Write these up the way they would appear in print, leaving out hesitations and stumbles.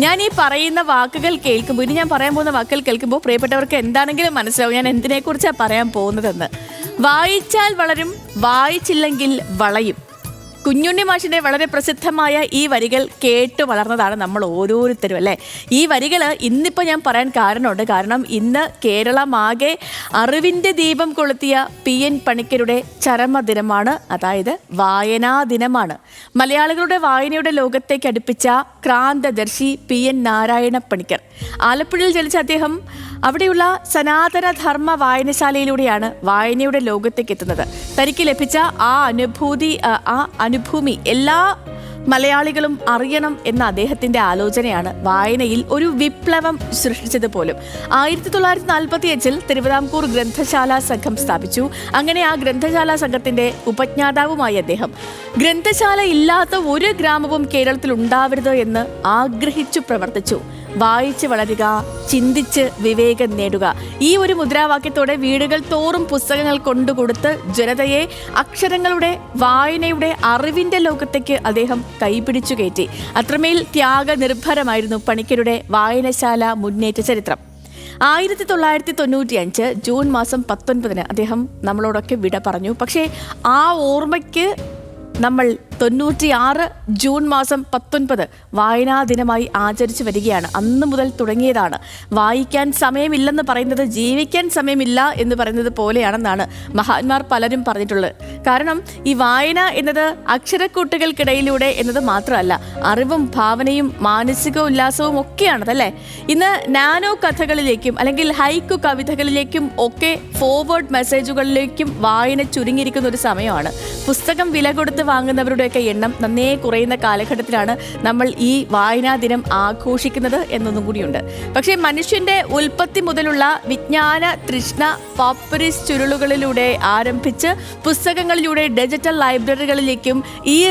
ഞാൻ ഈ പറയുന്ന വാക്കുകൾ കേൾക്കുമ്പോൾ, ഇനി ഞാൻ പറയാൻ പോകുന്ന വാക്കുകൾ കേൾക്കുമ്പോൾ പ്രിയപ്പെട്ടവർക്ക് എന്താണെങ്കിലും മനസ്സിലാവും ഞാൻ എന്തിനെക്കുറിച്ചാണ് പറയാൻ പോകുന്നതെന്ന്. വായിച്ചാൽ വളരും, വായിച്ചില്ലെങ്കിൽ വളയും. കുഞ്ഞുണ്ണി മാഷിൻ്റെ വളരെ പ്രസിദ്ധമായ ഈ വരികൾ കേട്ട് വളർന്നതാണ് നമ്മൾ ഓരോരുത്തരും, അല്ലേ? ഈ വരികൾ ഇന്നിപ്പോൾ ഞാൻ പറയാൻ കാരണമുണ്ട്. കാരണം ഇന്ന് കേരളമാകെ അറിവിൻ്റെ ദീപം കൊളുത്തിയ PN പണിക്കരുടെ ചരമദിനമാണ്. അതായത് വായനാ ദിനമാണ്. മലയാളികളുടെ വായനയുടെ ലോകത്തേക്ക് അടുപ്പിച്ച ക്രാന്തദർശി PN നാരായണ പണിക്കർ. ആലപ്പുഴയിൽ ജനിച്ച അദ്ദേഹം അവിടെയുള്ള സനാതന ധർമ്മ വായനശാലയിലൂടെയാണ് വായനയുടെ ലോകത്തേക്ക് എത്തുന്നത്. തനിക്ക് ലഭിച്ച ആ അനുഭൂമി എല്ലാ മലയാളികളും അറിയണം എന്ന അദ്ദേഹത്തിൻ്റെ ആലോചനയാണ് വായനയിൽ ഒരു വിപ്ലവം സൃഷ്ടിച്ചത് പോലും. 1945 തിരുവിതാംകൂർ ഗ്രന്ഥശാല സംഘം സ്ഥാപിച്ചു. അങ്ങനെ ആ ഗ്രന്ഥശാല സംഘത്തിൻ്റെ ഉപജ്ഞാതാവുമായി അദ്ദേഹം. ഗ്രന്ഥശാല ഇല്ലാത്ത ഒരു ഗ്രാമവും കേരളത്തിൽ ഉണ്ടാവരുത് എന്ന് ആഗ്രഹിച്ചു പ്രവർത്തിച്ചു. വായിച്ച് വളരുക, ചിന്തിച്ച് വിവേകം നേടുക, ഈ ഒരു മുദ്രാവാക്യത്തോടെ വീടുകൾ തോറും പുസ്തകങ്ങൾ കൊണ്ടുകൊടുത്ത് ജനതയെ അക്ഷരങ്ങളുടെ, വായനയുടെ, അറിവിൻ്റെ ലോകത്തേക്ക് അദ്ദേഹം കൈപിടിച്ചു കയറ്റി. അത്രമേൽ ത്യാഗനിർഭരമായിരുന്നു പണിക്കരുടെ വായനശാല മുന്നേറ്റ ചരിത്രം. 1995 ജൂൺ മാസം 19 അദ്ദേഹം നമ്മളോടൊക്കെ വിട പറഞ്ഞു. പക്ഷേ ആ ഓർമ്മയ്ക്ക് നമ്മൾ 96 ജൂൺ മാസം 19 വായനാ ദിനമായി ആചരിച്ചു വരികയാണ്. അന്ന് മുതൽ തുടങ്ങിയതാണ്. വായിക്കാൻ സമയമില്ലെന്ന് പറയുന്നത് ജീവിക്കാൻ സമയമില്ല എന്ന് പറയുന്നത് പോലെയാണെന്നാണ് മഹാന്മാർ പലരും പറഞ്ഞിട്ടുള്ളത്. കാരണം ഈ വായന എന്നത് അക്ഷരക്കൂട്ടുകൾക്കിടയിലൂടെ എന്നത് മാത്രമല്ല, അറിവും ഭാവനയും മാനസിക ഉല്ലാസവും ഒക്കെയാണതല്ലേ. ഇന്ന് നാനോ കഥകളിലേക്കും അല്ലെങ്കിൽ ഹൈക്കു കവിതകളിലേക്കും ഒക്കെ ഫോർവേഡ് മെസ്സേജുകളിലേക്കും വായന ചുരുങ്ങിയിരിക്കുന്ന ഒരു സമയമാണ്. പുസ്തകം വില കൊടുത്ത് വാങ്ങുന്നവരുടെയൊക്കെ എണ്ണം നന്നേ കുറയുന്ന കാലഘട്ടത്തിലാണ് നമ്മൾ ഈ വായനാ ദിനം ആഘോഷിക്കുന്നത് എന്നൊന്നും കൂടിയുണ്ട്. പക്ഷേ മനുഷ്യൻ്റെ ഉൽപ്പത്തി മുതലുള്ള വിജ്ഞാന തൃഷ്ണ പോപ്പറിസ് ചുരുളുകളിലൂടെ ആരംഭിച്ച് പുസ്തകങ്ങളിലൂടെ ഡിജിറ്റൽ ലൈബ്രറികളിലേക്കും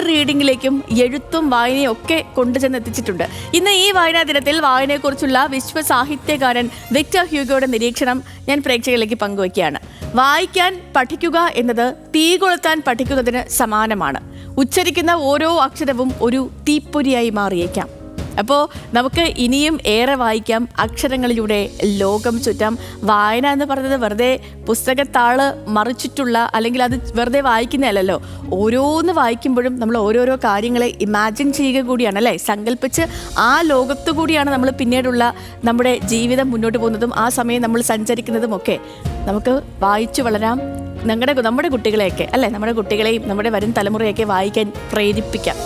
റീഡിങ്ങിലേക്കും എഴുത്തും വായനയും ഒക്കെ കൊണ്ടുചെന്നെത്തിച്ചിട്ടുണ്ട്. ഇന്ന് ഈ വായനാ ദിനത്തിൽ വായനയെക്കുറിച്ചുള്ള വിശ്വസാഹിത്യകാരൻ വിക്ടർ ഹ്യൂഗോയുടെ നിരീക്ഷണം ഞാൻ പ്രേക്ഷകരിലേക്ക് പങ്കുവയ്ക്കുകയാണ്. വായിക്കാൻ പഠിക്കുക എന്നത് തീ കൊളുത്താൻ പഠിക്കുന്നതിന് സമാനമാണ്. ഉച്ചരിക്കുന്ന ഓരോ അക്ഷരവും ഒരു തീപ്പൊരിയായി മാറിയേക്കാം. അപ്പോൾ നമുക്ക് ഇനിയും ഏറെ വായിക്കാം, അക്ഷരങ്ങളിലൂടെ ലോകം ചുറ്റാം. വായന എന്ന് പറയുന്നത് വെറുതെ പുസ്തകത്താള് മറിച്ചിട്ടുള്ള അല്ലെങ്കിൽ അത് വെറുതെ വായിക്കുന്നതല്ലല്ലോ. ഓരോന്ന് വായിക്കുമ്പോഴും നമ്മൾ ഓരോരോ കാര്യങ്ങളെ ഇമാജിൻ ചെയ്യുക കൂടിയാണ്, അല്ലേ? സങ്കല്പിച്ച് ആ ലോകത്തു കൂടിയാണ് നമ്മൾ പിന്നീടുള്ള നമ്മുടെ ജീവിതം മുന്നോട്ട് പോകുന്നതും ആ സമയം നമ്മൾ സഞ്ചരിക്കുന്നതും ഒക്കെ. നമുക്ക് വായിച്ചു വളരാം. നമ്മുടെ കുട്ടികളെയൊക്കെ, അല്ലേ, നമ്മുടെ കുട്ടികളെയും നമ്മുടെ വരും തലമുറയൊക്കെ വായിക്കാൻ പ്രേരിപ്പിക്കാം.